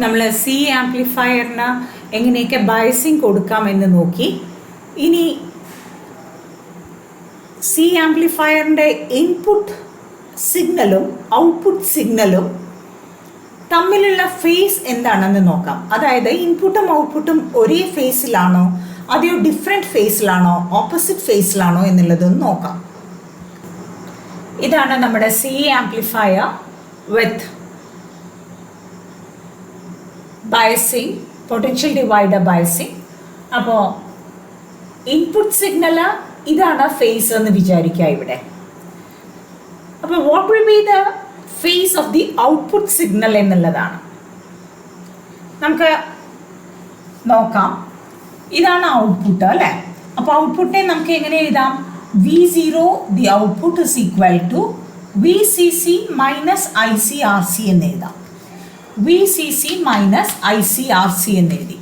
നമ്മൾ സി ആംപ്ലിഫയറിന് എങ്ങനെയൊക്കെ ബയസിങ് കൊടുക്കാമെന്ന് നോക്കി. ഇനി സി ആംപ്ലിഫയറിൻ്റെ ഇൻപുട്ട് സിഗ്നലും ഔട്ട്പുട്ട് സിഗ്നലും തമ്മിലുള്ള ഫേസ് എന്താണെന്ന് നോക്കാം. അതായത് ഇൻപുട്ടും ഔട്ട്പുട്ടും ഒരേ ഫേസിലാണോ അതെയോ ഡിഫറെൻറ്റ് ഫേസിലാണോ ഓപ്പോസിറ്റ് ഫേസിലാണോ എന്നുള്ളതൊന്ന് നോക്കാം. ഇതാണ് നമ്മുടെ C amplifier with biasing, potential divider biasing. അപ്പോൾ ഇൻപുട്ട് സിഗ്നൽ ഇതാണ് ഫേസ് എന്ന് വിചാരിക്കുക ഇവിടെ. അപ്പോൾ what will be the phase of the output signal എന്നുള്ളതാണ് നമുക്ക് നോക്കാം. ഇതാണ് ഔട്ട്പുട്ട് അല്ലേ. അപ്പോൾ ഔട്ട്പുട്ടിനെ നമുക്ക് എങ്ങനെ എഴുതാം? V0 the output is equal to VCC minus ICRC എന്ന് എഴുതാം. VCC മൈനസ് ICRC എന്ന് എഴുതി.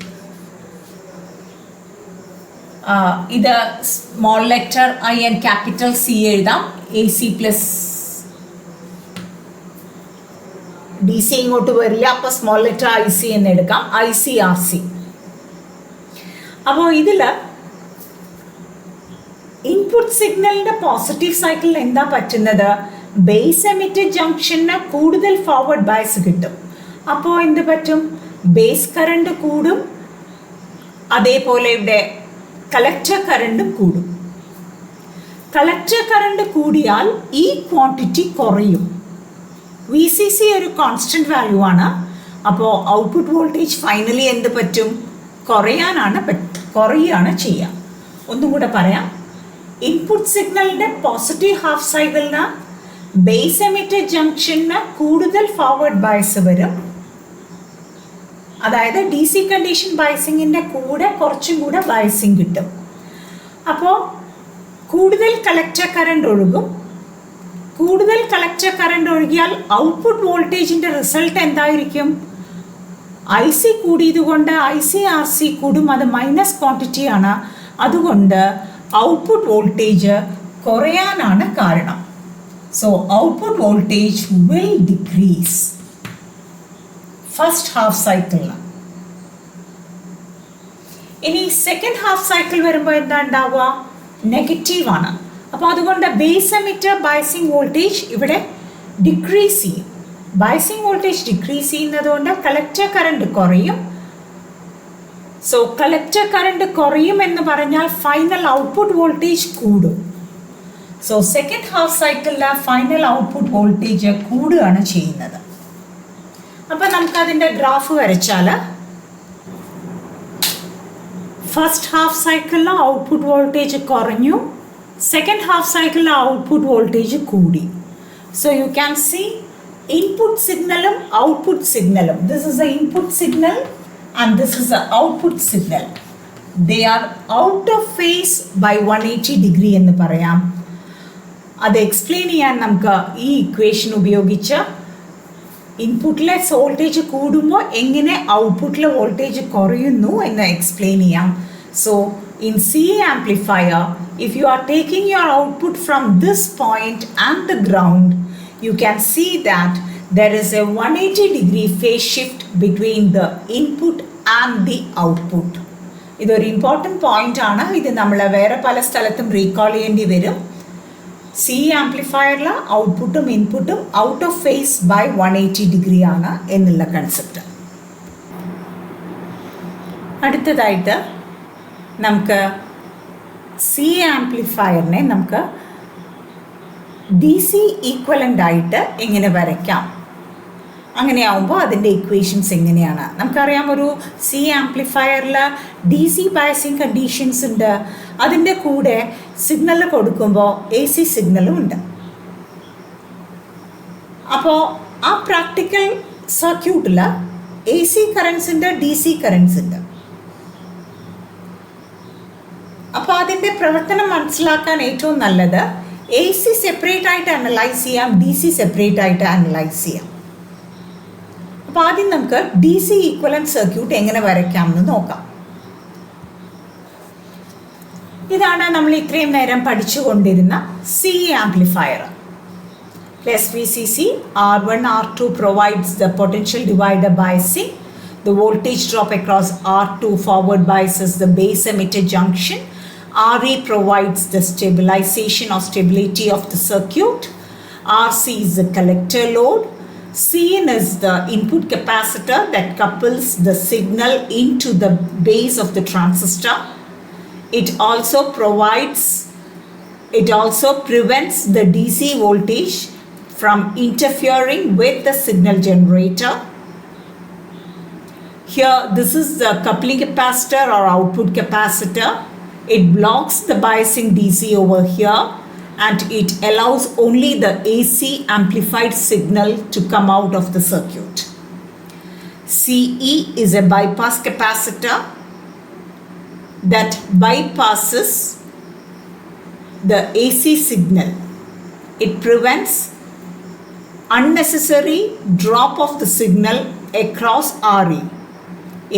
ഇത് small letter I and capital C എഴുതാം. AC പ്ലസ് DC ഇങ്ങോട്ട് വരില്ല, അപ്പോൾ സ്മോൾ ലെറ്റർ IC എന്ന് എടുക്കാം. ICRC. അപ്പോൾ ഇതിൽ ഇൻപുട്ട് സിഗ്നലിൻ്റെ പോസിറ്റീവ് സൈക്കിളിൽ എന്താ പറ്റുന്നത്? ബേസ് എമിറ്റർ ജംഗ്ഷന് കൂടുതൽ ഫോർവേഡ് ബയസ് കിട്ടും. അപ്പോൾ എന്ത് പറ്റും? ബേസ് കറണ്ട് കൂടും, അതേപോലെ ഇവിടെ കളക്ടർ കറണ്ടും കൂടും. കളക്ടർ കറണ്ട് കൂടിയാൽ ഈ ക്വാണ്ടിറ്റി കുറയും. VCC ഒരു കോൺസ്റ്റന്റ് വാല്യൂ ആണ്. അപ്പോൾ ഔട്ട്പുട്ട് വോൾട്ടേജ് ഫൈനലി എന്ത് പറ്റും? കുറയാണ് ചെയ്യുക. ഒന്നും കൂടെ പറയാം. ഇൻപുട്ട് സിഗ്നലിൻ്റെ പോസിറ്റീവ് ഹാഫ് സൈക്കിളിന് ബേസ് എമിറ്റർ ജംഗ്ഷന് കൂടുതൽ ഫോർവേഡ് ബയസ് വരും. അതായത് DC കണ്ടീഷൻ ബയസിങ്ങിൻ്റെ കൂടെ കുറച്ചും കൂടെ ബയസിങ് കിട്ടും. അപ്പോൾ കൂടുതൽ കളക്ടർ കറണ്ട് ഒഴുകും. കൂടുതൽ കളക്ടർ കറണ്ട് ഒഴുകിയാൽ ഔട്ട്പുട്ട് വോൾട്ടേജിൻ്റെ റിസൾട്ട് എന്തായിരിക്കും? IC കൂടിയതുകൊണ്ട് ICRC കൂടും. അത് മൈനസ് ക്വാണ്ടിറ്റിയാണ്. അതുകൊണ്ട് ഔട്ട്പുട്ട് വോൾട്ടേജ് കുറയാനാണ് കാരണം. So output voltage will decrease first half സൈക്കിളിൽ. ഇനി സെക്കൻഡ് ഹാഫ് സൈക്കിൾ വരുമ്പോൾ എന്താ ഉണ്ടാവുക? നെഗറ്റീവാണ്. അപ്പോൾ അതുകൊണ്ട് ബേസ് എമിറ്റർ ബയസിങ് വോൾട്ടേജ് ഇവിടെ ഡിക്രീസ് ചെയ്യും. ബയസിങ് വോൾട്ടേജ് ഡിക്രീസ് ചെയ്യുന്നതുകൊണ്ട് കളക്ടർ കറണ്ട് കുറയും. സോ കളക്ടർ കറണ്ട് കുറയും എന്ന് പറഞ്ഞാൽ ഫൈനൽ ഔട്ട്പുട്ട് വോൾട്ടേജ് കൂടും. സോ സെക്കൻഡ് ഹാഫ് സൈക്കിളിൽ ഫൈനൽ ഔട്ട്പുട്ട് വോൾട്ടേജ് കൂടുകയാണ് ചെയ്യുന്നത്. അപ്പം നമുക്കതിൻ്റെ ഗ്രാഫ് വരച്ചാൽ ഫസ്റ്റ് ഹാഫ് സൈക്കിളിൽ ഔട്ട്പുട്ട് വോൾട്ടേജ് കുറഞ്ഞു, സെക്കൻഡ് ഹാഫ് സൈക്കിളിൽ ഔട്ട്പുട്ട് വോൾട്ടേജ് കൂടി. So you can see input സിഗ്നലും ഔട്ട്പുട്ട് സിഗ്നലും. This is a input signal and this is the output signal. They are out of phase by 180 degree എന്ന് പറയാം. അത് explain ചെയ്യാൻ നമുക്ക് ഈ ഇക്വേഷൻ ഉപയോഗിച്ച് ഇൻപുട്ടിലെ വോൾട്ടേജ് കൂടുമ്പോൾ എങ്ങനെ ഔട്ട്പുട്ടിലെ വോൾട്ടേജ് കുറയുന്നു എന്ന് എക്സ്പ്ലെയിൻ ചെയ്യാം. So in C amplifier if you are taking your output from this point and the ground, you can see that there is a 180 degree phase shift between the input and the output. ഇതൊരു important point ആണ്. ഇത് നമ്മൾ വേറെ പല സ്ഥലത്തും recall ചെയ്യേണ്ടി വരും. C ആംപ്ലിഫയറിൽ ഔട്ട്പുട്ടും ഇൻപുട്ടും out of phase by 180 degree ആണ് എന്നുള്ള കൺസെപ്റ്റ്. അടുത്തതായിട്ട് നമുക്ക് സി ആംപ്ലിഫയറിനെ നമുക്ക് DC ഈക്വലൻ്റ് ആയിട്ട് എങ്ങനെ വരയ്ക്കാം, അങ്ങനെയാവുമ്പോൾ അതിൻ്റെ ഇക്വേഷൻസ് എങ്ങനെയാണ് നമുക്കറിയാം. ഒരു സി ആംപ്ലിഫയറിൽ DC ബയസിങ് കണ്ടീഷൻസ് ഉണ്ട്. അതിൻ്റെ കൂടെ സിഗ്നൽ കൊടുക്കുമ്പോൾ AC സിഗ്നലും ഉണ്ട്. അപ്പോൾ ആ പ്രാക്ടിക്കൽ സർക്യൂട്ടിൽ AC കറൻസ് ഉണ്ട്, DC കറൻസ് ഉണ്ട്. അപ്പോൾ അതിൻ്റെ പ്രവർത്തനം മനസ്സിലാക്കാൻ ഏറ്റവും നല്ലത് AC സെപ്പറേറ്റ് ആയിട്ട് അനലൈസ് ചെയ്യാം, DC സെപ്പറേറ്റ് ആയിട്ട് അനലൈസ് ചെയ്യാം. അപ്പോൾ ആദ്യം നമുക്ക് DC ഈക്വലൻ്റ് സർക്യൂട്ട് എങ്ങനെ വരയ്ക്കാമെന്ന് നോക്കാം. ഇതാണ് നമ്മൾ ഇത്രയും നേരം പഠിച്ചുകൊണ്ടിരുന്ന C amplifier. Plus VCC, R1, R2 provides the potential divider biasing. the voltage drop across R2 forward biases the base emitter junction. RE provides the stabilization or stability of the circuit. RC is the collector load. Cin is the input capacitor that couples the signal into the base of the transistor. It also prevents the DC voltage from interfering with the signal generator. Here, this is the coupling capacitor or output capacitor. It blocks the biasing DC over here, and it allows only the AC amplified signal to come out of the circuit. CE is a bypass capacitor that bypasses the AC signal. It prevents unnecessary drop of the signal across RE.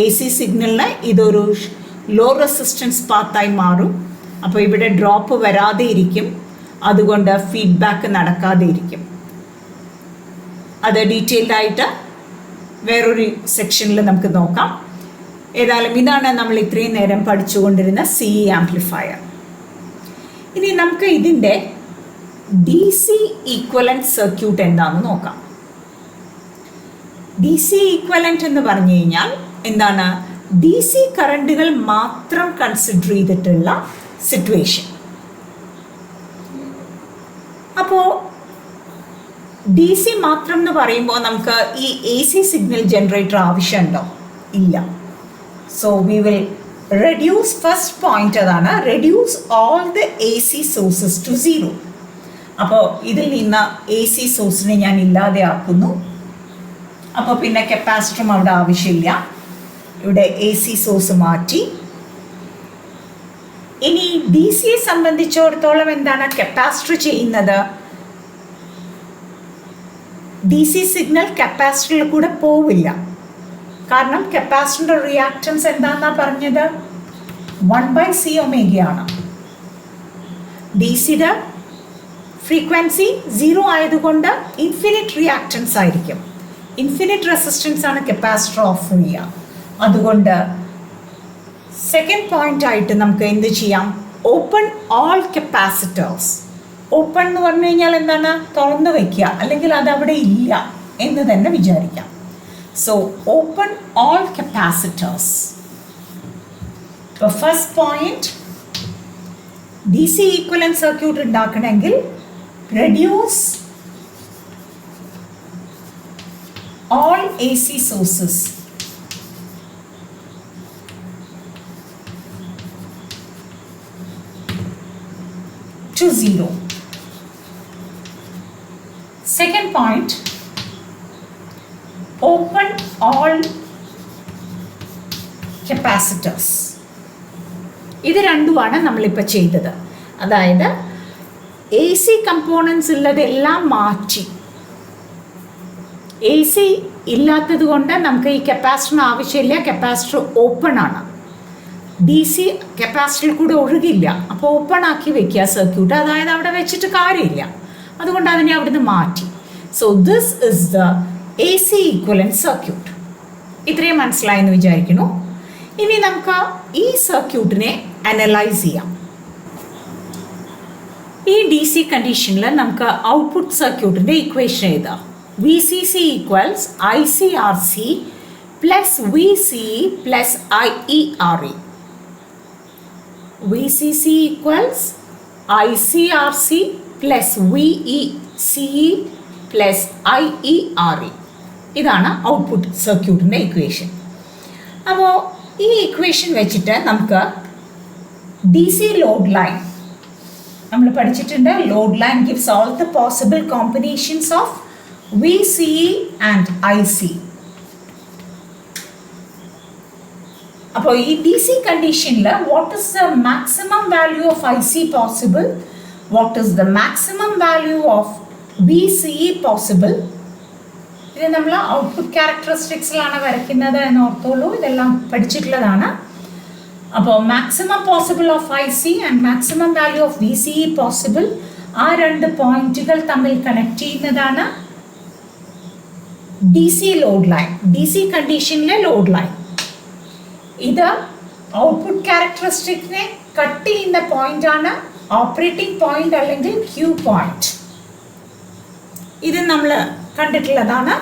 AC സിഗ്നലിന് ഇതൊരു law resistance പാത്തായി മാറും. അപ്പോൾ ഇവിടെ drop വരാതെ ഇരിക്കും, അതുകൊണ്ട് feedback നടക്കാതെ ഇരിക്കും. അത് ഡീറ്റെയിൽഡ് ആയിട്ട് വേറൊരു സെക്ഷനിൽ നമുക്ക് നോക്കാം. ഏതായാലും ഇതാണ് നമ്മൾ ഇത്രയും നേരം പഠിച്ചുകൊണ്ടിരുന്ന CE ആംപ്ലിഫയർ. ഇനി നമുക്ക് ഇതിൻ്റെ DC ഈക്വലൻറ്റ് സർക്യൂട്ട് എന്താണെന്ന് നോക്കാം. DC ഈക്വലൻറ്റ് എന്ന് പറഞ്ഞു കഴിഞ്ഞാൽ എന്താണ്? DC കറണ്ടുകൾ മാത്രം കൺസിഡർ ചെയ്തിട്ടുള്ള സിറ്റുവേഷൻ. അപ്പോൾ DC മാത്രം എന്ന് പറയുമ്പോൾ നമുക്ക് ഈ AC സിഗ്നൽ ജനറേറ്റർ ആവശ്യമുണ്ടോ? ഇല്ല. So we will reduce first point, അതാണ് reduce all the AC sources to 0. അപ്പോൾ ഇതിൽ നിന്ന് AC സോഴ്സിനെ ഞാൻ ഇല്ലാതെ ആക്കുന്നു. അപ്പോൾ പിന്നെ കപ്പാസിറ്ററും അവിടെ ആവശ്യമില്ല. ഇവിടെ AC സോഴ്സ് മാറ്റി. ഇനി DCയെ സംബന്ധിച്ചിടത്തോളം എന്താണ് കപ്പാസിറ്റർ ചെയ്യുന്നത്? DC സിഗ്നൽ കപ്പാസിറ്ററിൽ കൂടെ പോവില്ല. കാരണം കപ്പാസിറ്ററിൻ്റെ റിയാക്റ്റൻസ് എന്താണെന്നാ പറഞ്ഞത്? 1/C ഒമേഗയാണ്. DCയുടെ ഫ്രീക്വൻസി 0 ആയതുകൊണ്ട് ഇൻഫിനിറ്റ് റിയാക്റ്റൻസ് ആയിരിക്കും. ഇൻഫിനിറ്റ് റെസിസ്റ്റൻസ് ആണ് കപ്പാസിറ്റർ ഓഫർ ചെയ്യുക. അതുകൊണ്ട് സെക്കൻഡ് പോയിന്റ് ആയിട്ട് നമുക്ക് എന്ത് ചെയ്യാം? Open all capacitors. ഓപ്പൺ എന്ന് പറഞ്ഞു കഴിഞ്ഞാൽ എന്താണ്? തുറന്നു വയ്ക്കുക, അല്ലെങ്കിൽ അതവിടെ ഇല്ല എന്ന് തന്നെ വിചാരിക്കാം. So open all capacitors. ഇപ്പോൾ first point, DC equivalent circuit ഉണ്ടാക്കണമെങ്കിൽ reduce all AC sources to 0. Second point, open all capacitors. ഇത് രണ്ടുമാണ് നമ്മളിപ്പോൾ ചെയ്തത്. അതായത് AC കമ്പോണൻസ് ഉള്ളതെല്ലാം മാറ്റി. AC ഇല്ലാത്തത് കൊണ്ട് നമുക്ക് ഈ കപ്പാസിറ്ററിന് ആവശ്യമില്ല. കപ്പാസിറ്റർ ഓപ്പൺ ആണ്. DC കപ്പാസിറ്ററിൽ കൂടെ ഒഴുകില്ല. അപ്പോൾ ഓപ്പൺ ആക്കി വെക്കുക സർക്യൂട്ട്. അതായത് അവിടെ വെച്ചിട്ട് കാര്യമില്ല. അതുകൊണ്ട് അതിനെ അവിടുന്ന് മാറ്റി. So this is the AC equivalent circuit. ഇത്രയും മനസ്സിലായെന്ന് വിചാരിക്കുന്നു. ഇനി നമുക്ക് ഈ സർക്യൂട്ടിനെ അനലൈസ് ചെയ്യാം. ഈ DC കണ്ടീഷനിൽ നമുക്ക് ഔട്ട്പുട്ട് സർക്യൂട്ടിൻ്റെ ഇക്വേഷൻ എഴുതാം. VCC equals ICRC plus VCE plus IERE. VCC equals ICRC plus VCE plus IERE. ഇതാണ് ഔട്ട്പുട്ട് സർക്യൂട്ടിൻ്റെ ഇക്വേഷൻ. അപ്പോൾ ഈ ഇക്വേഷൻ വെച്ചിട്ട് നമുക്ക് DC ലോഡ് ലൈൻ നമ്മൾ പഠിച്ചിട്ടുണ്ട്. Load line gives all the possible combinations of VCE and IC. അപ്പോൾ ഈ DC കണ്ടീഷനിൽ what is the maximum value of IC possible, what is the maximum value of VCE possible, ഇത് നമ്മൾ output ക്യാരക്ടറിസ്റ്റിക്സിലാണ് വരയ്ക്കുന്നത് എന്ന് ഓർത്തോളൂ. ഇതെല്ലാം പഠിച്ചിട്ടുള്ളതാണ്. അപ്പോൾ maximum possible of IC and maximum value of VCE possible, ആ രണ്ട് പോയിന്റുകൾ തമ്മിൽ കണക്ട് ചെയ്യുന്നതാണ് DC ലോഡ് ലൈൻ, DC കണ്ടീഷനിലെ ലോഡ് ലൈൻ. ഇത് ഔട്ട്പുട്ട് ക്യാരക്ടറിസ്റ്റിക്സിനെ കട്ട് ചെയ്യുന്ന പോയിന്റ് ആണ് ഓപ്പറേറ്റിംഗ് പോയിന്റ് അല്ലെങ്കിൽ ക്യൂ പോയിന്റ്. ഇത് നമ്മൾ കണ്ടിട്ടുള്ളതാണ്.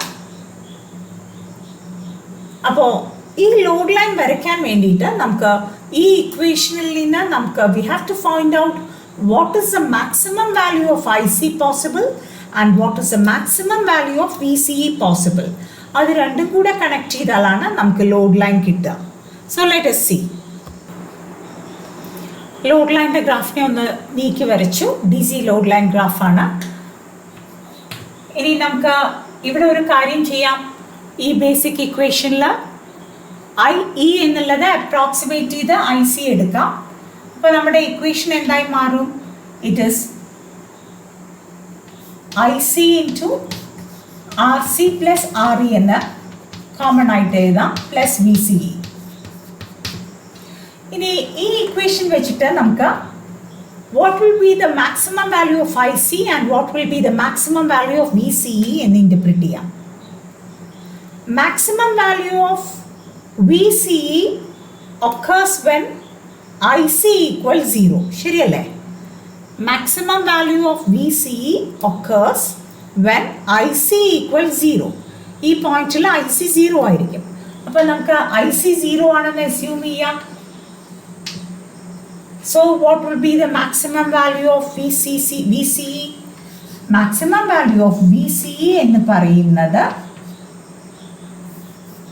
അപ്പോൾ ഈ ലോഡ് ലൈൻ വരയ്ക്കാൻ വേണ്ടിയിട്ട് നമുക്ക് ഈ ഇക്വേഷനിൽ നിന്ന് നമുക്ക് we have to find out what is the maximum value of IC possible and what is the maximum value of VCE possible. അത് രണ്ടും കൂടെ കണക്ട് ചെയ്താലാണ് നമുക്ക് ലോഡ് ലൈൻ കിട്ടുക. So let us see. Load ലൈൻ്റെ ഗ്രാഫിനെ ഒന്ന് നീക്കി വരച്ചു. DC ലോഡ് ലൈൻ ഗ്രാഫാണ്. ഇനി നമുക്ക് ഇവിടെ ഒരു കാര്യം ചെയ്യാം. ഈ ബേസിക് ഇക്വേഷനിൽ IE എന്നുള്ളത് അപ്രോക്സിമേറ്റ് ചെയ്ത് IC എടുക്കാം. അപ്പോൾ നമ്മുടെ ഇക്വേഷൻ എന്തായി മാറും? It is IC into RC plus RE എന്ന് കോമൺ ആയിട്ട് എഴുതാം, പ്ലസ് VCE. ഇനി ഈ ഇക്വേഷൻ വെച്ചിട്ട് നമുക്ക് what will be the maximum value of IC and what will be the maximum value of VCE എന്ന് ഇന്റർപ്രിറ്റ് ചെയ്യാം. Maximum value of VCE occurs when IC equals 0. ശരിയല്ലേ? Maximum value of VCE occurs when IC equals 0. ഈ പോയിന്റിൽ IC 0 ആയിരിക്കും. അപ്പോൾ നമുക്ക് IC 0 ആണെന്ന് assume ചെയ്യാം. So what will be the maximum value of VCE? Maximum value of VCE എന്ന് പറയുന്നത്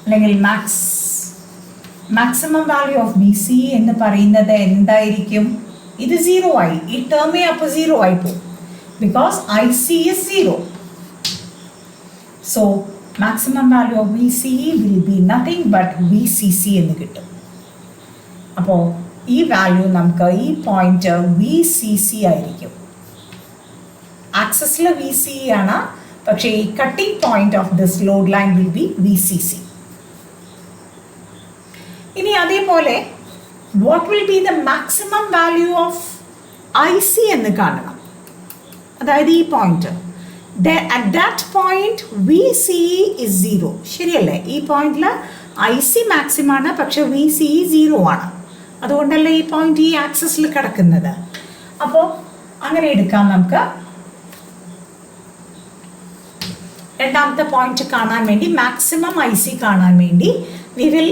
അല്ലെങ്കിൽ maximum value of VCE എന്ന് പറയുന്നത് എന്തായിരിക്കും? ഇത് 0 ആയി. ഈ ടേമേ അപ്പോൾ 0 ആയി പോകും. Because IC is 0. So maximum value of VCE will be nothing but VCC എന്ന് കിട്ടും. അപ്പോൾ ഈ വാല്യൂ നമുക്ക് ഈ പോയിന്റ് VCC ആയിരിക്കും. ആക്സസിൽ VCE ആണ്, പക്ഷേ ഈ cutting point of this load line will be VCC. ഇനി അതേപോലെ what will be the maximum value of IC എന്ന് കാണണം. അതായത് ഈ point at that point VCE is 0. ശരിയല്ലേ? ഈ പോയിന്റിൽ IC മാക്സിമം ആണ്, പക്ഷെ VCE 0 ആണ്. അതുകൊണ്ടല്ലേ ഈ പോയിന്റ് ഈ ആക്സസിൽ കിടക്കുന്നത്. അപ്പോൾ അങ്ങനെ എടുക്കാം. നമുക്ക് രണ്ടാമത്തെ പോയിന്റ് കാണാൻ വേണ്ടി, മാക്സിമം IC കാണാൻ വേണ്ടി we will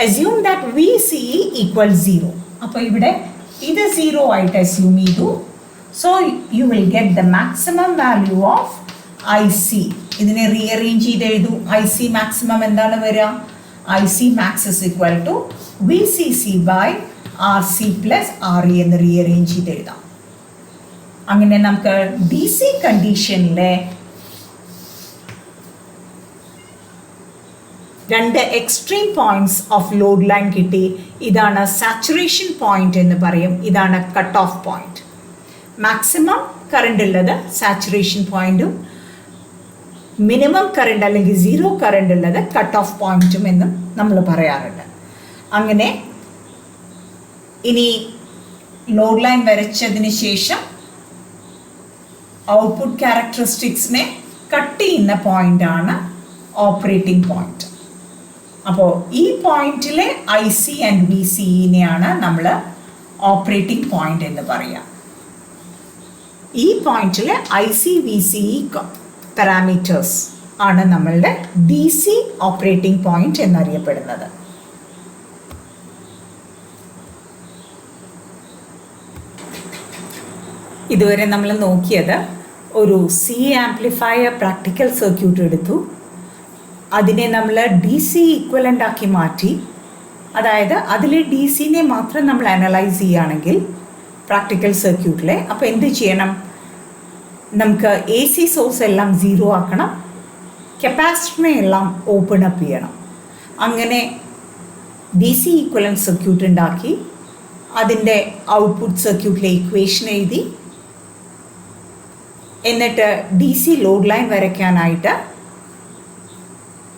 assume that VCE equal 0. അപ്പോൾ ഇവിടെ ഇത് 0 ആയിട്ട് അസ്യൂം ചെയ്തു. So you will get the maximum value of IC. ഇതിനെ റീഅറേഞ്ച് ചെയ്ത് എഴുതൂ. IC മാക്സിമം എന്താണ് വരിക? IC max is equal to VCC by RC plus RE എന്ന് റീഅറേഞ്ച് ചെയ്ത് എഴുതാം. അങ്ങനെ നമുക്ക് DC കണ്ടീഷനിലെ രണ്ട് extreme points of load line കിട്ടി. ഇതാണ് സാച്ചുറേഷൻ പോയിന്റ് എന്ന് പറയും, ഇതാണ് cut off point. Maximum current ഉള്ളത് സാച്ചുറേഷൻ പോയിന്റും മിനിമം കറണ്ട് അല്ലെങ്കിൽ 0 കറണ്ട് ഉള്ളത് കട്ട് ഓഫ് പോയിന്റും എന്നും നമ്മൾ പറയാറുണ്ട്. അങ്ങനെ ഇനി ലോഡ് ലൈൻ വരച്ചതിന് ശേഷം ഔട്ട്പുട്ട് ക്യാരക്ടറിസ്റ്റിക്സിനെ കട്ട് ചെയ്യുന്ന പോയിന്റാണ് ഓപ്പറേറ്റിംഗ് പോയിന്റ്. അപ്പോൾ ഈ പോയിന്റിലെ IC ആൻഡ് VCEനെയാണ് നമ്മൾ ഓപ്പറേറ്റിംഗ് പോയിന്റ് എന്ന് പറയുക. ഈ പോയിന്റിലെ IC VCE പാരാമീറ്റേഴ്സ് ആണ് നമ്മളുടെ DC ഓപ്പറേറ്റിംഗ് പോയിന്റ് എന്നറിയപ്പെടുന്നത്. ഇതുവരെ നമ്മൾ നോക്കിയത് ഒരു C ആംപ്ലിഫയർ പ്രാക്ടിക്കൽ സർക്യൂട്ട് എടുത്തു. അതിനെ നമ്മൾ DC ഈക്വലൻ്റ് ആക്കി മാറ്റി. അതായത് അതിലെ DCനെ മാത്രം നമ്മൾ അനലൈസ് ചെയ്യുകയാണെങ്കിൽ പ്രാക്ടിക്കൽ സർക്യൂട്ടിലെ, അപ്പോൾ എന്ത് ചെയ്യണം? നമുക്ക് AC സോഴ്സ് എല്ലാം 0 ആക്കണം, കപ്പാസിറ്ററിനെ എല്ലാം ഓപ്പൺ അപ്പ് ചെയ്യണം. അങ്ങനെ DC ഈക്വലൻ്റ് സർക്യൂട്ട് ഉണ്ടാക്കി അതിൻ്റെ ഔട്ട്പുട്ട് സർക്യൂട്ടിലെ ഇക്വേഷൻ എഴുതി. എന്നിട്ട് DC ലോഡ് ലൈൻ വരയ്ക്കാനായിട്ട്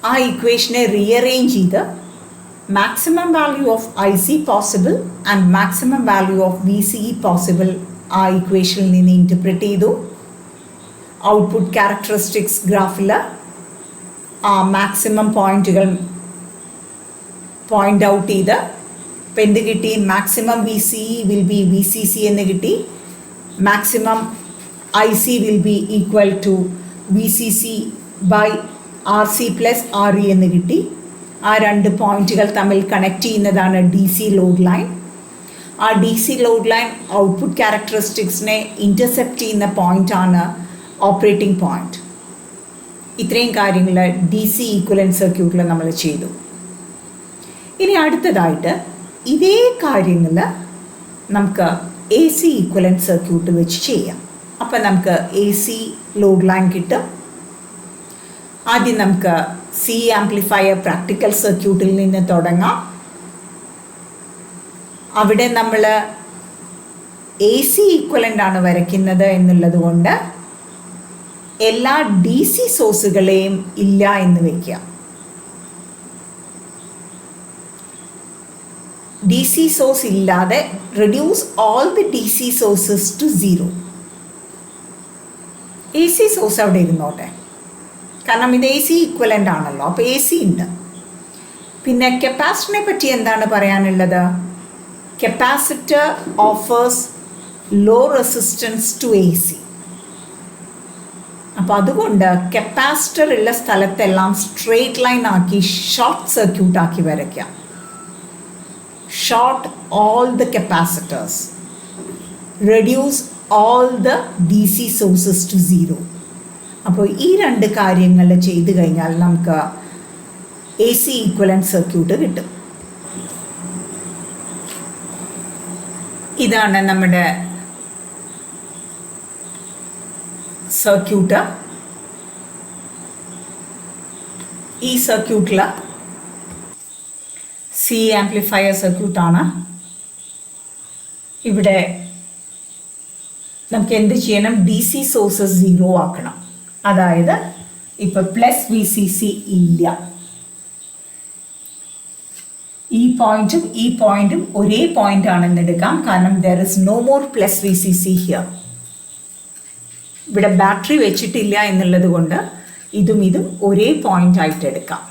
ആ ഇക്വേഷനെ റീഅറേഞ്ച് ചെയ്ത് maximum value of IC possible and maximum value of VCE possible ആ ഇക്വേഷനിൽ നിന്ന് ഇൻറ്റർപ്രറ്റ് ചെയ്തു. ഔട്ട്പുട്ട് ക്യാരക്ടറിസ്റ്റിക്സ് ഗ്രാഫിൽ ആ മാക്സിമം പോയിന്റുകൾ പോയിന്റ് ഔട്ട് ചെയ്ത് ഇപ്പം എന്ത് കിട്ടി? Maximum V C will be V C C എന്ന് കിട്ടി, maximum I C will be equal to V C C by R C plus R E എന്ന് കിട്ടി. ആ രണ്ട് പോയിന്റുകൾ തമ്മിൽ കണക്ട് ചെയ്യുന്നതാണ് ഡി സി ലോഡ് ലൈൻ. ആ D C load line output ക്യാരക്ടറിസ്റ്റിക്സിനെ ഇൻ്റർസെപ്റ്റ് ചെയ്യുന്ന പോയിൻ്റാണ് ഓപ്പറേറ്റിംഗ് പോയിന്റ്. ഇത്രയും കാര്യങ്ങൾ ഡി സി ഈക്വലൻറ്റ് സർക്യൂട്ടിൽ നമ്മൾ ചെയ്തു. ഇനി അടുത്തതായിട്ട് ഇതേ കാര്യങ്ങൾ നമുക്ക് എ സി ഈക്വലൻറ്റ് സർക്യൂട്ട് വെച്ച് ചെയ്യാം. അപ്പം നമുക്ക് എ സി ലോഡ് ലൈൻ കിട്ടും. ആദ്യം നമുക്ക് സി ആംപ്ലിഫയർ പ്രാക്ടിക്കൽ സർക്യൂട്ടിൽ നിന്ന് തുടങ്ങാം. അവിടെ നമ്മൾ എ സി ഈക്വലൻ്റ് ആണ് വരയ്ക്കുന്നത് എന്നുള്ളത് കൊണ്ട് എല്ലാ ഡി സി സോഴ്സുകളെയും ഇല്ല എന്ന് വയ്ക്കുക. ഡി സി സോഴ്സ് ഇല്ലാതെ reduce all the D C sources to 0. A C source അവിടെ ഇരുന്നോട്ടെ, കാരണം ഇത് എ സി ഈക്വലൻ്റ് ആണല്ലോ, അപ്പോൾ എ സി ഉണ്ട്. പിന്നെ കപ്പാസിറ്ററിനെ പറ്റി എന്താണ് പറയാനുള്ളത്? Capacitor offers low resistance to A C. അപ്പോൾ അതുകൊണ്ട് കപ്പാസിറ്റർ ഉള്ള സ്ഥലത്തെല്ലാം സ്ട്രെയിറ്റ് ലൈൻ ആക്കി ഷോർട്ട് സർക്യൂട്ട് ആക്കി വരയ്ക്കാം. Short all the capacitors, reduce all the D C sources to 0. അപ്പോൾ ഈ രണ്ട് കാര്യങ്ങൾ ചെയ്തു കഴിഞ്ഞാൽ നമുക്ക് എ സി ഈക്വലൻറ്റ് സർക്യൂട്ട് കിട്ടും. ഇതാണ് നമ്മുടെ സർക്യൂട്ട്. ഈ സർക്യൂട്ടിൽ സി ആംപ്ലിഫയർ സർക്യൂട്ടാണ്. ഇവിടെ നമുക്ക് എന്ത് ചെയ്യണം? ഡി സി സോഴ്സസ് 0 ആക്കണം. അതായത് ഇപ്പം പ്ലസ് വി സി സി ഇല്ല. ഈ പോയിന്റും ഒരേ പോയിന്റ് ആണെന്ന് എടുക്കാം, കാരണം there is no more plus V C C here. ഇവിടെ ബാറ്ററി വെച്ചിട്ടില്ല എന്നുള്ളത് കൊണ്ട് ഇതും ഒരേ പോയിന്റ് ആയിട്ട് എടുക്കാം.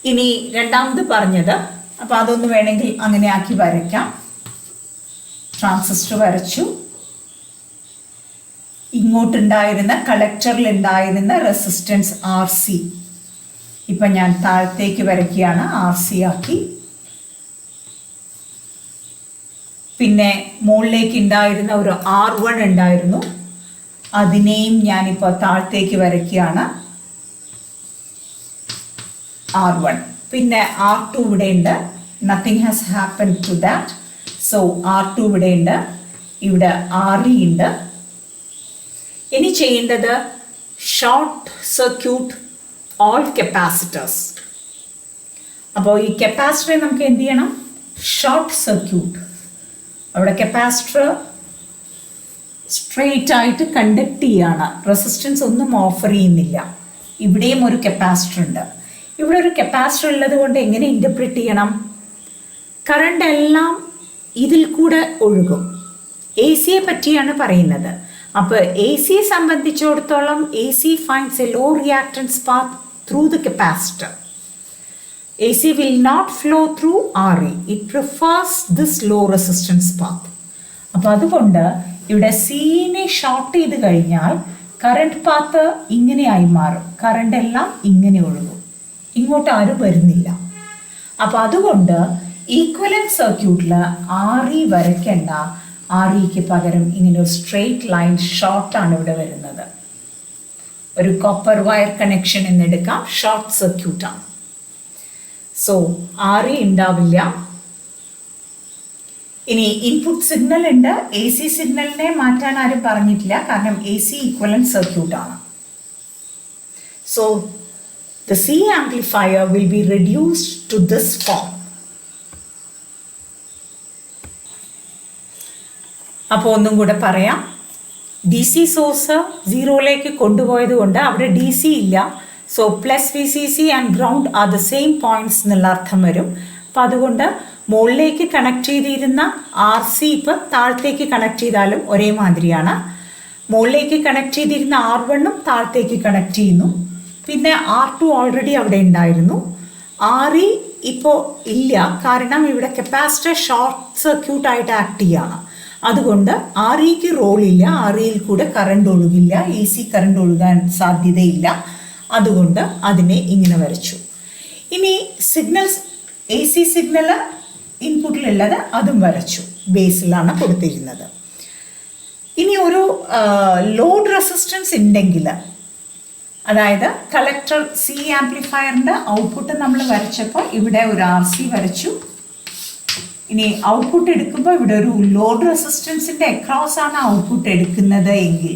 ഇനി രണ്ടാമത് പറഞ്ഞത്, അപ്പോൾ അതൊന്ന് വേണമെങ്കിൽ അങ്ങനെ ആക്കി വരയ്ക്കാം. ട്രാൻസിസ്റ്റർ വരച്ചു. ഇങ്ങോട്ടുണ്ടായിരുന്ന കളക്ടറിലുണ്ടായിരുന്ന റെസിസ്റ്റൻസ് ആർ സി ഇപ്പം ഞാൻ താഴത്തേക്ക് വരയ്ക്കുകയാണ്, ആർ സി ആക്കി. പിന്നെ മുകളിലേക്ക് ഉണ്ടായിരുന്ന ഒരു R1 ഉണ്ടായിരുന്നു, അതിനെയും ഞാനിപ്പോൾ താഴത്തേക്ക് വരയ്ക്കുകയാണ്, R1. പിന്നെ R2 ഇവിടെ ഉണ്ട്, nothing has happen to that. So R2 ഇവിടെ ഉണ്ട്, ഇവിടെ RE ഉണ്ട്. ഇനി ചെയ്യേണ്ടത് ഷോർട്ട് സർക്യൂട്ട് ഓൾ കപ്പാസിറ്റേഴ്സ്. അപ്പോൾ ഈ കപ്പാസിറ്ററെ നമുക്ക് എന്ത് ചെയ്യണം? Short circuit. അവിടെ കപ്പാസിറ്റർ സ്ട്രെയിറ്റ് ആയിട്ട് കണ്ടക്ട് ചെയ്യാണ്, റെസിസ്റ്റൻസ് ഒന്നും ഓഫർ ചെയ്യുന്നില്ല. ഇവിടെയും ഒരു കപ്പാസിറ്റർ ഉണ്ട്. ഇവിടെ ഒരു കപ്പാസിറ്റർ ഉള്ളത് കൊണ്ട് എങ്ങനെ ഇൻ്റർപ്രിറ്റ് ചെയ്യണം? കറണ്ട് എല്ലാം ഇതിൽ കൂടെ ഒഴുകും. എ സിയെ പറ്റിയാണ് പറയുന്നത്. അപ്പോൾ എ സിയെ സംബന്ധിച്ചിടത്തോളം A C finds a low reactance path through the capacitor. AC will not flow through RE. It prefers this low resistance path. അപ്പോൾ അതുകൊണ്ട് ഇവിടെ സീനെ ഷോർട്ട് ചെയ്ത് കഴിഞ്ഞാൽ കറണ്ട് പാത്ത് ഇങ്ങനെയായി മാറും. കറണ്ട് എല്ലാം ഇങ്ങനെ ഒഴുകും, ഇങ്ങോട്ട് ആരും വരുന്നില്ല. അപ്പോൾ അതുകൊണ്ട് ഈക്വലൻറ്റ് സർക്യൂട്ടിൽ RE വരയ്ക്കേണ്ട, REക്ക് പകരം ഇങ്ങനെ ഒരു സ്ട്രെയിറ്റ് ലൈൻ ഷോർട്ടാണ് ഇവിടെ വരുന്നത്. ഒരു കോപ്പർ വയർ കണക്ഷൻ എന്നെടുക്കാം, ഷോർട്ട് സർക്യൂട്ടാണ്. സോ RE ഉണ്ടാവില്ല. ഇനി ഇൻപുട്ട് സിഗ്നൽ ഉണ്ട്. എ സി സിഗ്നലിനെ മാറ്റാൻ ആരും പറഞ്ഞിട്ടില്ല, കാരണം എ സി ഈക്വലൻറ്റ് സർക്യൂട്ടാണ്. So the C amplifier will be reduced to this form. അപ്പോൾ ഒന്നും കൂടെ പറയാം. ഡി സി സോഴ്സ് 0ലേക്ക് കൊണ്ടുപോയത് കൊണ്ട് അവിടെ ഡി സി ഇല്ല. So plus V C C and ground are the same points എന്നുള്ള അർത്ഥം വരും. അപ്പം അതുകൊണ്ട് മുകളിലേക്ക് കണക്ട് ചെയ്തിരുന്ന ആർ സി ഇപ്പം താഴത്തേക്ക് കണക്ട് ചെയ്താലും ഒരേ മാതിരിയാണ്. മുകളിലേക്ക് കണക്ട് ചെയ്തിരുന്ന R1 താഴത്തേക്ക് കണക്ട് ചെയ്യുന്നു. പിന്നെ R2 ഓൾറെഡി അവിടെ ഉണ്ടായിരുന്നു. RE ഇപ്പോൾ ഇല്ല, കാരണം ഇവിടെ കപ്പാസിറ്റർ ഷോർട്ട് സർക്യൂട്ടായിട്ട് ആക്ട് ചെയ്യുകയാണ്. അതുകൊണ്ട് REക്ക് റോളില്ല, REയിൽ കൂടെ കറണ്ട് ഒഴുകില്ല, AC കറണ്ട് ഒഴുകാൻ സാധ്യതയില്ല. അതുകൊണ്ട് അതിനെ ഇങ്ങനെ വരച്ചു. ഇനി സിഗ്നൽസ് AC സിഗ്നൽ ഇൻപുട്ടിലുള്ളത് അതും വരച്ചു, ബേസിലാണ് കൊടുത്തിരുന്നത്. ഇനി ഒരു ലോഡ് റെസിസ്റ്റൻസ് ഉണ്ടെങ്കിൽ, അതായത് കളക്ടർ C ആംപ്ലിഫയറിൻ്റെ ഔട്ട്പുട്ട് നമ്മൾ വരച്ചപ്പോൾ ഇവിടെ ഒരു RC വരച്ചു. ഇനി ഔട്ട്പുട്ട് എടുക്കുമ്പോൾ ഇവിടെ ഒരു ലോഡ് റെസിസ്റ്റൻസിൻ്റെ അക്രോസ് ആണ് ഔട്ട്പുട്ട് എടുക്കുന്നത് എങ്കിൽ,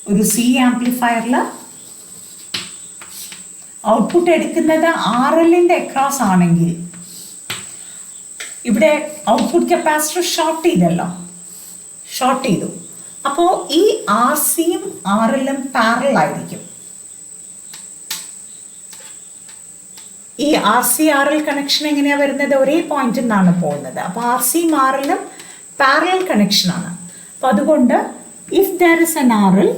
ഒരു C ആംപ്ലിഫയറിൽ ഔട്ട്പുട്ട് എടുക്കുന്നത് RLൻ്റെ അക്രോസ് ആണെങ്കിൽ, ഇവിടെ ഔട്ട്പുട്ട് കപ്പാസിറ്റർ ഷോർട്ട് ചെയ്തു. അപ്പോൾ ഈ RCയും RLും പാരലൽ ആയിരിക്കും. ഈ RC-RL കണക്ഷൻ എങ്ങനെയാണ് വരുന്നത്? ഒരേ പോയിന്റിൽ നിന്നാണ് പോകുന്നത്. അപ്പോൾ RCയും RLും പാരലൽ കണക്ഷനാണ്. അപ്പോൾ അതുകൊണ്ട് if there is an RL,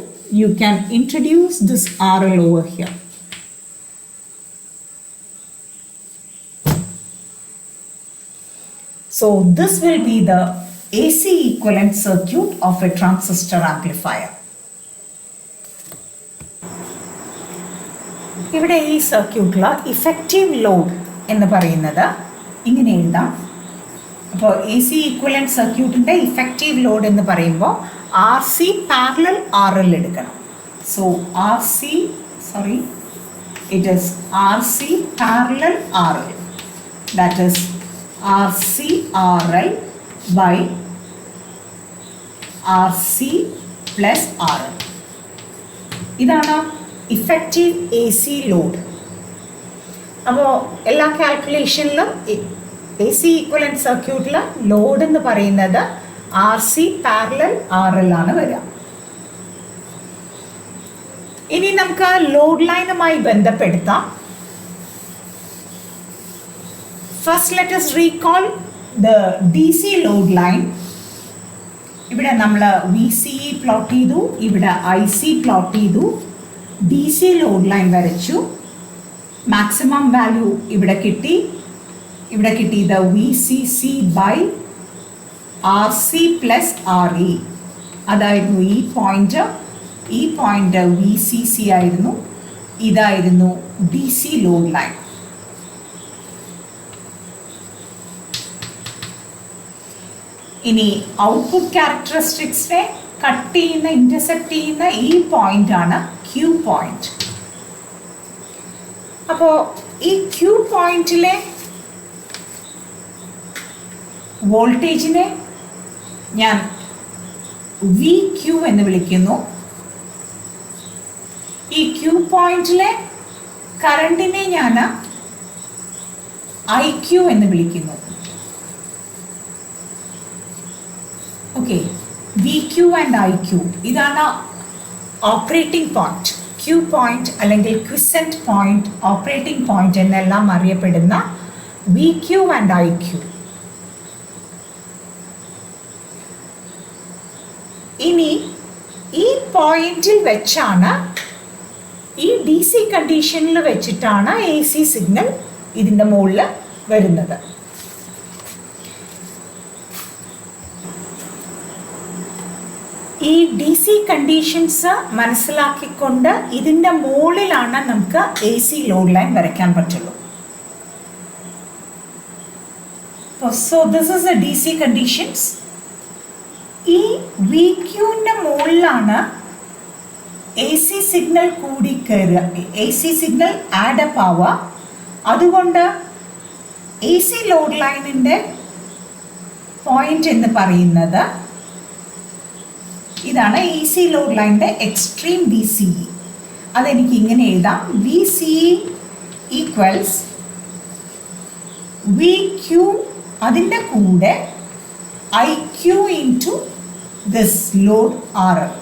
you can introduce this RL over here. So this will be the AC equivalent circuit of a transistor amplifier. ഇവിടെ ഈ സർക്യൂട്ടിൽ ഇഫക്റ്റീവ് ലോഡ് എന്ന് പറയുന്നത് ഇങ്ങനെ എഴുതാം. അപ്പോൾ AC ഈക്വലന്റ് സർക്യൂട്ടിൻ്റെ ഇഫക്റ്റീവ് ലോഡ് എന്ന് പറയുമ്പോൾ RC പാരലൽ RL എടുക്കണം. So it is RC parallel RL, that is RC/RL by RC plus RL. ഇതാണ് ഇഫക്റ്റീവ് AC ലോഡ്. അപ്പോൾ എല്ലാ കാൽക്കുലേഷനിലും AC ഈക്വലന്റ് സർക്യൂട്ടിൽ ലോഡ് എന്ന് പറയുന്നത് RC പാരലൽ RL ആണ് വരിക. ഇനി നമുക്ക് load ലൈനുമായി ബന്ധപ്പെടുത്താം. First, let us recall the DC load line. ഇവിടെ നമ്മൾ VCE പ്ലോട്ട് ചെയ്തു, ഇവിടെ IC പ്ലോട്ട് ചെയ്തു, DC ലോഡ് ലൈൻ വരച്ചു. മാക്സിമം വാല്യൂ ഇവിടെ കിട്ടി ഇത് VCC by RC plus RE. അതായിരുന്നു ഈ പോയിന്റ് VCC ആയിരുന്നു. ഇതായിരുന്നു DC ലോഡ് ലൈൻ. ഇനി ഔട്ട്പുട്ട് ക്യാരക്ടറിസ്റ്റിക്സിനെ ഇന്റർസെപ്റ്റ് ചെയ്യുന്ന ഈ പോയിന്റ് ആണ് Q പോയിന്റ്. അപ്പോൾ ഈ Q പോയിന്റിലെ വോൾട്ടേജിനെ ഞാൻ VQ എന്ന് വിളിക്കുന്നു. ഈ Q പോയിന്റിലെ കറണ്ടിനെ ഞാൻ IQ എന്ന് വിളിക്കുന്നു. ഓക്കെ, VQ ആൻഡ് IQ ഇതാണ് ഓപ്പറേറ്റിംഗ് പോയിന്റ്. Q പോയിന്റ് അല്ലെങ്കിൽ ക്വിസന്റ് പോയിന്റ്, ഓപ്പറേറ്റിംഗ് പോയിന്റ് എന്നെല്ലാം അറിയപ്പെടുന്ന VQ ആൻഡ് IQ. ഇനി ഈ പോയിന്റിൽ വെച്ചാണ്, ഈ DC കണ്ടീഷനിൽ വെച്ചിട്ടാണ് AC സിഗ്നൽ ഇതിൻ്റെ മുകളിൽ വരുന്നത്. ഈ DC കണ്ടീഷൻസ് മനസ്സിലാക്കിക്കൊണ്ട് ഇതിൻ്റെ മുകളിലാണ് നമുക്ക് AC ലോഡ് ലൈൻ വരയ്ക്കാൻ പറ്റുള്ളൂ. So this is A DC conditions. ഈ VQൻ്റെ മുകളിലാണ് AC സിഗ്നൽ കൂടി കയറുക, AC സിഗ്നൽ ആഡപ്പ് ആവുക. അതുകൊണ്ട് AC ലോഡ് ലൈനിൻ്റെ പോയിന്റ് എന്ന് പറയുന്നത് ഇതാണ്. AC ലോഡ് ലൈനിൻ്റെ എക്സ്ട്രീം VCE. അതെനിക്ക് ഇങ്ങനെ എഴുതാം: VCE ഈക്വൽസ് VQ, അതിൻ്റെ കൂടെ IQ into this load RL.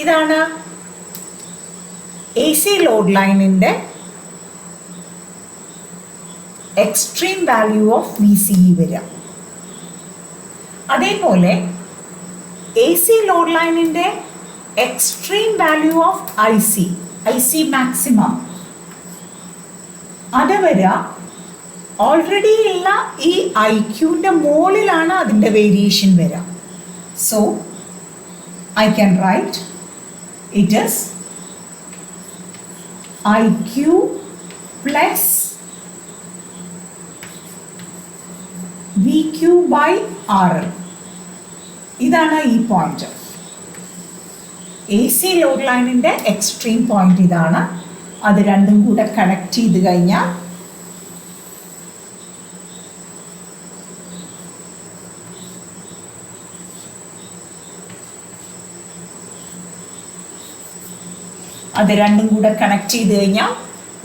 ഇതാണ് AC ലോഡ് ലൈനിൻ്റെ എക്സ്ട്രീം വാല്യൂ ഓഫ് VCE വരിക. അതേപോലെ എ സി ലോഡ് ലൈനിൻ്റെ extreme value of I C maximum അത് വരിക ഓൾറെഡി ഉള്ള ഈ ഐ ക്യൂവിൻ്റെ മുകളിലാണ് അതിൻ്റെ വേരിയേഷൻ വരിക. So I can write it is I Q plus V Q by R L. ഇതാണ് ഈ പോയിന്റ്. എ സി ലോഡ് ലൈനിൻ്റെ എക്സ്ട്രീം പോയിന്റ് ഇതാണ്. അത് രണ്ടും കൂടെ കണക്ട് ചെയ്ത് കഴിഞ്ഞാൽ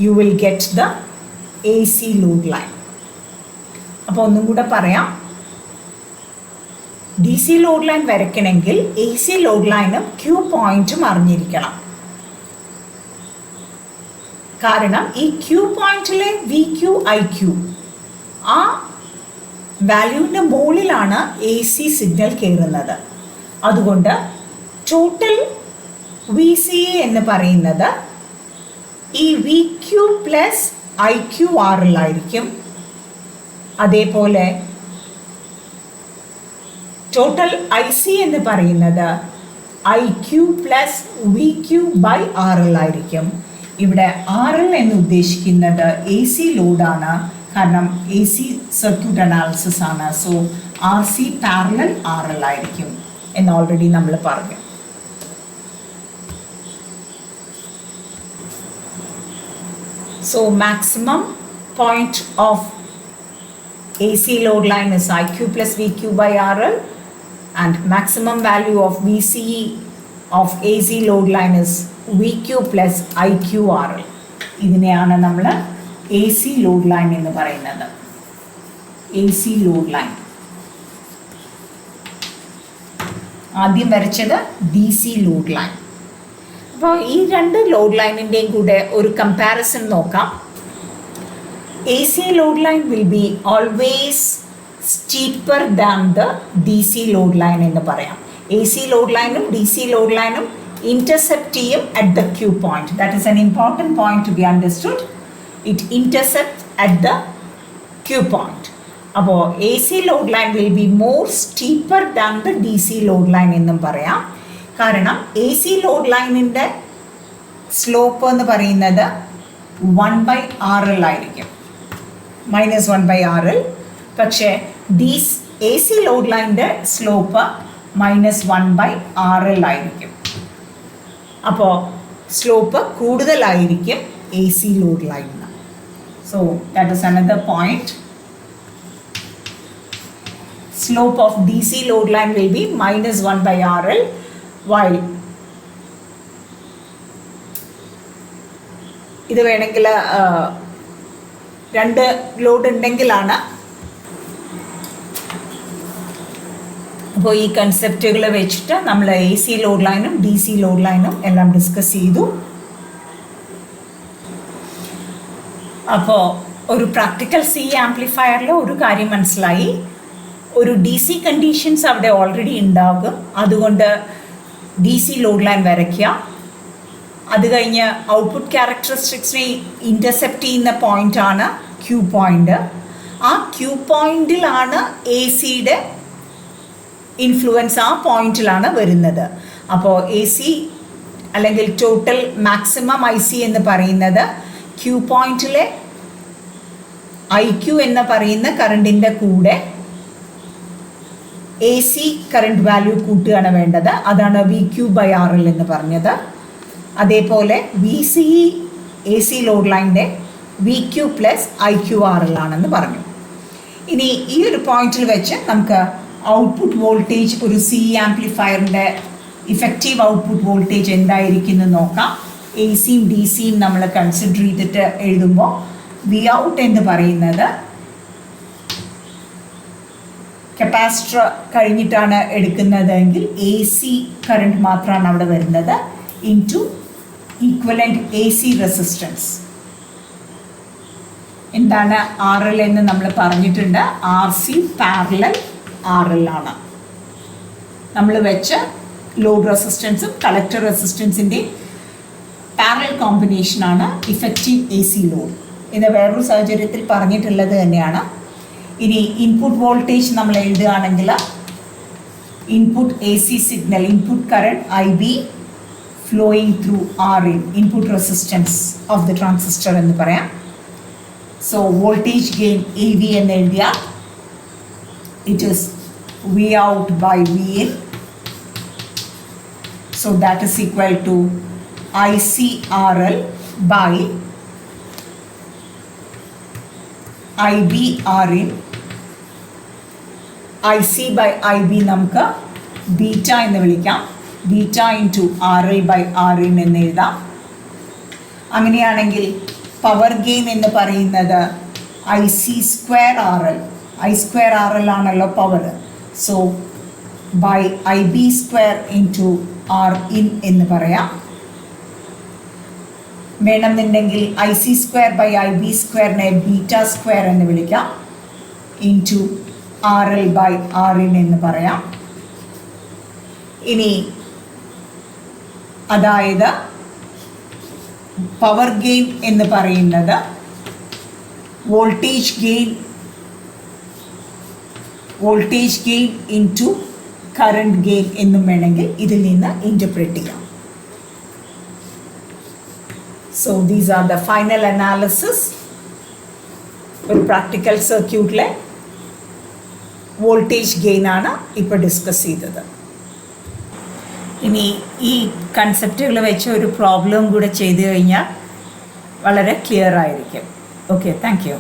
you will get the A C load line. അപ്പോൾ ഒന്നും കൂടെ പറയാം, ഡി സി ലോഡ് ലൈൻ വരയ്ക്കണമെങ്കിൽ എ സി ലോഡ് ലൈനും ക്യൂ പോയിന്റും അറിഞ്ഞിരിക്കണം. കാരണം ഈ ക്യൂ പോയിന്റിലെ വി ക്യൂ ഐ ക്യൂ ആ വാല്യൂവിൻ്റെ മുകളിലാണ് എ സി സിഗ്നൽ കയറുന്നത്. അതുകൊണ്ട് ടോട്ടൽ വി സി എ എന്ന് പറയുന്നത് ഈ V Q plus I Q R L ആയിരിക്കും. അതേപോലെ ടോട്ടൽ ഐ സി എന്ന് പറയുന്നത് I Q plus V Q by R L ആയിരിക്കും. ഇവിടെ ആർ എൽ എന്ന് ഉദ്ദേശിക്കുന്നത് എ സി ലോഡാണ്, കാരണം എ സി സർക്യൂട്ട് അനാലിസിസ് ആണ്. So R C parallel R L ആയിരിക്കും എന്ന് ഓൾറെഡി നമ്മൾ പറഞ്ഞു. So maximum point of AC load line is IQ plus VQ by RL, and maximum value of VCE of AC load line is VQ plus IQ RL. ഇതിനെയാണ് നമ്മൾ AC load line എന്ന് പറയുന്നത്. AC load line. ആദ്യം വരച്ചത് DC load line. അപ്പോൾ ഈ രണ്ട് load ലൈനിൻ്റെയും കൂടെ ഒരു കമ്പാരിസൺ നോക്കാം. AC load line will be always steeper than the DC load line എന്ന് പറയാം. AC load lineും DC load lineും intercept ചെയ്യും at the Q point. That is an important point to be understood. It intercepts at the Q point. അപ്പോൾ AC load line will be more steeper than the DC load line എന്നും പറയാം. കാരണം AC load lineൻ്റെ slope എന്ന് പറയുന്നത് 1/RL ആയിരിക്കും, -1/RL. പക്ഷേ AC load ലൈനിൻ്റെ slope -1/RL ആയിരിക്കും. അപ്പോൾ സ്ലോപ്പ് കൂടുതലായിരിക്കും AC ലോഡ് ലൈനിന്. So that is another point. Slope of DC load line will be -1/RL, while ഇത് വേണമെങ്കിൽ രണ്ട് ലോഡ് ഉണ്ടെങ്കിലാണ്. അപ്പോൾ ഈ കൺസെപ്റ്റുകൾ വെച്ചിട്ട് നമ്മൾ AC ലോഡ് ലൈനും DC ലോഡ് ലൈനും എല്ലാം ഡിസ്കസ് ചെയ്തു. അപ്പോൾ ഒരു പ്രാക്ടിക്കൽ C ആംപ്ലിഫയറിൽ ഒരു കാര്യം മനസ്സിലായി, ഒരു DC കണ്ടീഷൻസ് അവിടെ ഓൾറെഡി ഉണ്ടാകും. അതുകൊണ്ട് DC ലോഡ് ലൈൻ വരയ്ക്കുക. അത് കഴിഞ്ഞ് ഔട്ട്പുട്ട് ക്യാരക്ടറിസ്റ്റിക്സിനെ ഇൻ്റർസെപ്റ്റ് ചെയ്യുന്ന പോയിൻ്റാണ് ക്യൂ പോയിൻ്റ്. ആ ക്യൂ പോയിൻറ്റിലാണ് AC യുടെ ഇൻഫ്ലുവൻസ് ആ പോയിൻറ്റിലാണ് വരുന്നത്. അപ്പോൾ AC അല്ലെങ്കിൽ ടോട്ടൽ മാക്സിമം IC എന്ന് പറയുന്നത് ക്യൂ പോയിൻറ്റിലെ IQ എന്ന് പറയുന്ന കറണ്ടിൻ്റെ കൂടെ AC കറണ്ട് വാല്യൂ കൂട്ടുകയാണ് വേണ്ടത്. അതാണ് VQ/RL എന്ന് പറഞ്ഞത്. അതേപോലെ VCE AC ലോഡ് ലൈനിൻ്റെ VQ പ്ലസ് IQ/RL ആണെന്ന് പറഞ്ഞു. ഇനി ഈ ഒരു പോയിന്റിൽ വെച്ച് നമുക്ക് ഔട്ട്പുട്ട് വോൾട്ടേജ്, ഒരു C ആംപ്ലിഫയറിൻ്റെ ഇഫക്റ്റീവ് ഔട്ട്പുട്ട് വോൾട്ടേജ് എന്തായിരിക്കും എന്ന് നോക്കാം. ACയും DCയും നമ്മൾ കൺസിഡർ ചെയ്തിട്ട് എഴുതുമ്പോൾ Vout എന്ന് പറയുന്നത് കപ്പാസിറ്റർ കഴിഞ്ഞിട്ടാണ് എടുക്കുന്നതെങ്കിൽ AC കറണ്ട് മാത്രമാണ് അവിടെ വരുന്നത്, ഇൻറ്റു ഈക്വലൻ്റ് AC റെസിസ്റ്റൻസ്. എന്താണ് RL എന്ന് നമ്മൾ പറഞ്ഞിട്ടുണ്ട്, RC പാരലൽ RL ആണ്. നമ്മൾ വെച്ച ലോഡ് റെസിസ്റ്റൻസും കളക്ടർ റെസിസ്റ്റൻസിൻ്റെയും പാരലൽ കോമ്പിനേഷനാണ് ഇഫക്റ്റീവ് എ സി ലോഡ് എന്ന് വേറൊരു സാഹചര്യത്തിൽ പറഞ്ഞിട്ടുള്ളത് തന്നെയാണ്. ഇനി ഇൻപുട്ട് വോൾട്ടേജ് നമ്മൾ എഴുതുകയാണെങ്കിൽ input A C signal input current I B flowing through R in input resistance of the transistor എന്ന് പറയാം. So voltage gain A V എന്ന് എഴുതിയാൽ it is V out by V in. So that is equal to ICRL by IBRin. IC by IB നമുക്ക് beta എന്ന് വിളിക്കാം. Beta into RL by RIN എന്ന് എഴുതാം. അങ്ങനെയാണെങ്കിൽ പവർ ഗെയിൻ എന്ന് പറയുന്നത് IC square RL. I square RL ആണല്ലോ power. So by IB square into R in എന്ന് പറയാം. വേണമെന്നുണ്ടെങ്കിൽ IC സ്ക്വയർ ബൈ IB സ്ക്വയറിനെ ബീറ്റ സ്ക്വയർ എന്ന് വിളിക്കാം. ഇൻറ്റു RL ബൈ RIN എന്ന് പറയാം. ഇനി അതായത് പവർ ഗെയിൻ എന്ന് പറയുന്നത് voltage gain into current gain എന്നും വേണമെങ്കിൽ ഇതിൽ നിന്ന് ഇൻ്റർപ്രറ്റ് ചെയ്യാം. So these are the final analysis. ഒരു പ്രാക്ടിക്കൽ സർക്യൂട്ടിലെ വോൾട്ടേജ് ഗെയിനാണ് ഇപ്പോൾ ഡിസ്കസ് ചെയ്തത്. ഇനി ഈ കൺസെപ്റ്റുകൾ വെച്ച് ഒരു പ്രോബ്ലം കൂടെ ചെയ്തു കഴിഞ്ഞാൽ വളരെ ക്ലിയർ ആയിരിക്കും. Okay, thank you.